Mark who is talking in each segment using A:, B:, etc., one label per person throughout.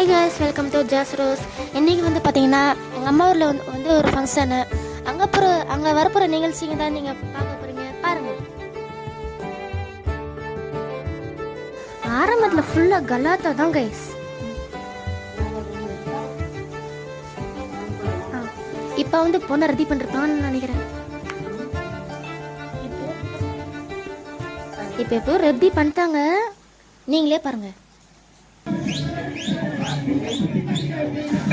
A: Hi guys, welcome to Jazz Rose. இன்றைக்கி வந்து பார்த்தீங்கன்னா எங்கள் அம்மா ஊரில் வந்து ஒரு ஃபங்க்ஷனு. அங்கே வரப்போகிற நிகழ்ச்சிங்க தான் நீங்கள் பார்க்க போகிறீங்க. பாருங்கள். ஆரம்பத்தில் ஃபுல்லாக கலாத்தா தான் கைஸ். இப்போ வந்து பொண்ணை ரெடி பண்ணிருப்பான்னு நினைக்கிறேன். இப்போ ரெடி பண்ணிட்டாங்க, நீங்களே பாருங்கள்.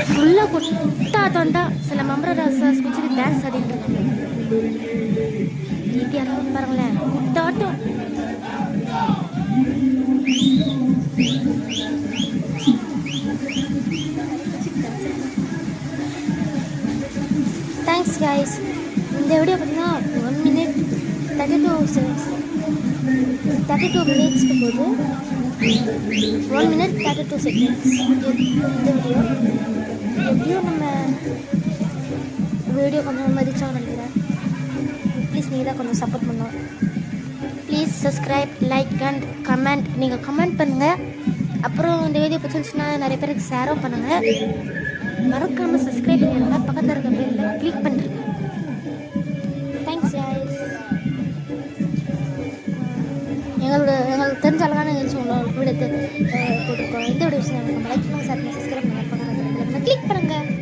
A: ஃபுல்லாக கொட்டாட்டா சில மம்பராசாஸ் குச்சிட்டு டான்ஸ் ஆடிட்டு இருக்காங்க. நீட்டியாக பாருங்களேன், கொட்டாட்டம். Thanks guys. இந்த வீடியோ பார்த்தீங்கன்னா 1 minute 32 மினிட்ஸ்க்கு போகுது. 1 minute 32 seconds இந்த வீடியோ. எப்படியும் நம்ம வீடியோ கொஞ்சம் மதிச்சோம் நினைக்கிறேன். ப்ளீஸ் நீங்கள் தான் கொஞ்சம் சப்போர்ட் பண்ணோம். Please subscribe, like and comment. நீங்கள் கமெண்ட் பண்ணுங்கள். அப்புறம் இந்த வீடியோ பிடிச்சிருந்துச்சுன்னா நிறைய பேருக்கு ஷேரும் பண்ணுங்கள். மறக்காமல் சப்ஸ்கிரைப் பண்ணிடுங்க. பக்கத்தில் இருக்க பெல்ல கிளிக் பண்ணிருங்க. Thanks guys. எங்களுக்கு தெரிஞ்ச அழகான நிகழ்ச்சி உங்களோட வீடியோ போட்டுருக்கோம். இந்த வீடியோ லைக் பண்ணி சப்ஸ்கிரைப்